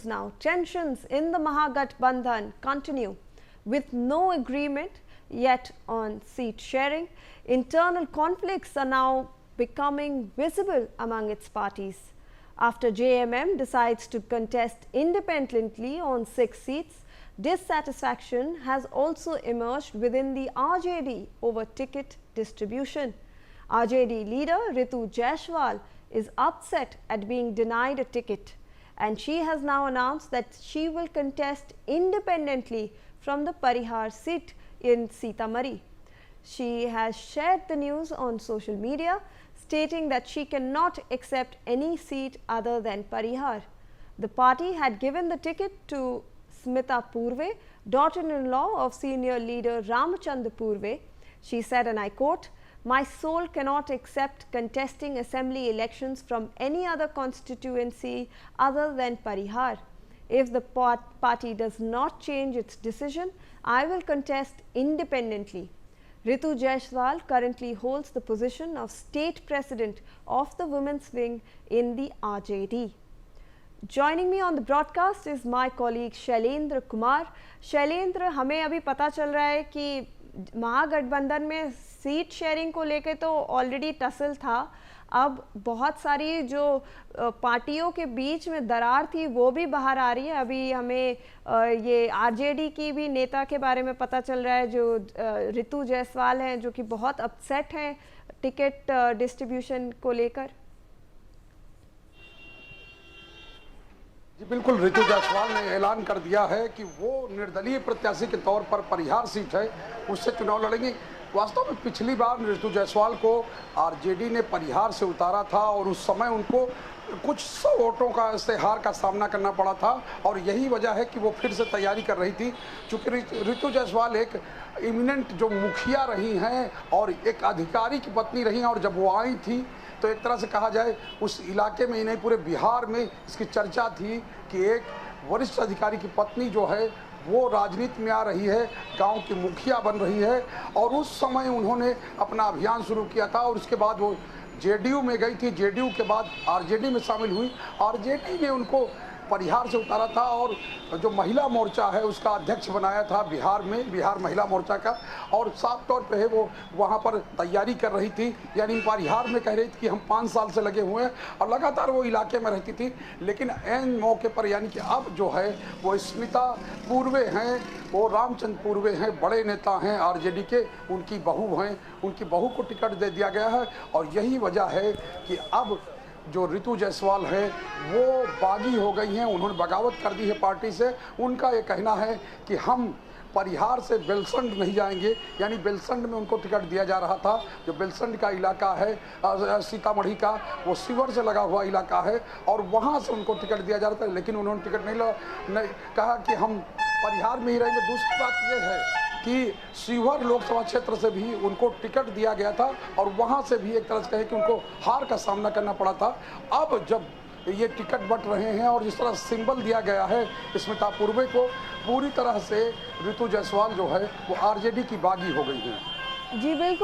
Now, tensions in the Mahagathbandhan continue with no agreement yet on seat sharing. Internal conflicts are now becoming visible among its parties. After JMM decides to contest independently on 6 seats, dissatisfaction has also emerged within the RJD over ticket distribution. RJD leader Ritu Jaiswal is upset at being denied a ticket, and she has now announced that she will contest independently from the Parihar seat in Sitamarhi. She has shared the news on social media, stating that she cannot accept any seat other than Parihar. The party had given the ticket to Smita Purve, daughter-in-law of senior leader Ramchand Purve. She said, and I quote, "My soul cannot accept contesting assembly elections from any other constituency other than Parihar. If the party does not change its decision, I will contest independently." Ritu Jaiswal currently holds the position of state president of the women's wing in the RJD. Joining me on the broadcast is my colleague Shailendra Kumar. Shailendra, हमें अभी पता चल रहा है कि महागठबंधन में seat sharing को लेके तो ऑलरेडी टसल था. अब बहुत सारी जो पार्टियों के बीच में दरार थी वो भी बाहर आ रही है. अभी हमें ये आरजेडी की भी नेता के बारे में पता चल रहा है जो रितु जायसवाल हैं, जो कि बहुत अपसेट हैं टिकट डिस्ट्रीब्यूशन को लेकर. जी बिल्कुल, रितु जायसवाल ने ऐलान कर दिया है कि वो निर्दलीय प्रत्याशी के तौर पर परिहार सीट है उससे चुनाव लड़ेंगे. वास्तव में पिछली बार रितु जायसवाल को आरजेडी ने परिहार से उतारा था और उस समय उनको कुछ 100 वोटों का हार का सामना करना पड़ा था और यही वजह है कि वो फिर से तैयारी कर रही थी. चूँकि रितु जायसवाल एक इमिनेंट जो मुखिया रही हैं और एक अधिकारी की पत्नी रही हैं, और जब वो आई थी तो एक तरह से कहा जाए उस इलाके में ही नहीं पूरे बिहार में इसकी चर्चा थी कि एक वरिष्ठ अधिकारी की पत्नी जो है वो राजनीति में आ रही है, गांव की मुखिया बन रही है. और उस समय उन्होंने अपना अभियान शुरू किया था और उसके बाद वो जेडीयू में गई थी. जेडीयू के बाद आरजेडी में शामिल हुई. आरजेडी ने उनको परिहार से उतारा था और जो महिला मोर्चा है उसका अध्यक्ष बनाया था बिहार में, बिहार महिला मोर्चा का. और साफ तौर पे है वो वहाँ पर तैयारी कर रही थी, यानी परिहार में कह रही थी कि हम 5 साल से लगे हुए हैं और लगातार वो इलाके में रहती थी. लेकिन ऐन मौके पर यानी कि अब जो है वो स्मिता पूर्वे हैं, वो रामचंद्र पूर्वे हैं, बड़े नेता हैं आरजेडी के, उनकी बहू हैं, उनकी बहू को टिकट दे दिया गया है. और यही वजह है कि अब जो रितु जायसवाल है वो बागी हो गई हैं, उन्होंने बगावत कर दी है पार्टी से. उनका ये कहना है कि हम परिहार से बेलसंड नहीं जाएंगे, यानी बेलसंड में उनको टिकट दिया जा रहा था. जो बेलसंड का इलाका है सीतामढ़ी का, वो सीवर से लगा हुआ इलाका है और वहाँ से उनको टिकट दिया जा रहा था. लेकिन उन्होंने टिकट नहीं कहा कि हम परिहार में ही रहेंगे. दूसरी बात यह है कि सीवर लोकसभा क्षेत्र से भी उनको टिकट दिया गया था और वहां से भी एक तरह से कहे कि उनको हार का सामना करना पड़ा था. अब जब ये टिकट बंट रहे हैं और जिस तरह सिंबल दिया गया है स्मिता पूर्वे को, पूरी तरह से रितु जायसवाल जो है वो आरजेडी की बागी हो गई है. जी बिल्कुल.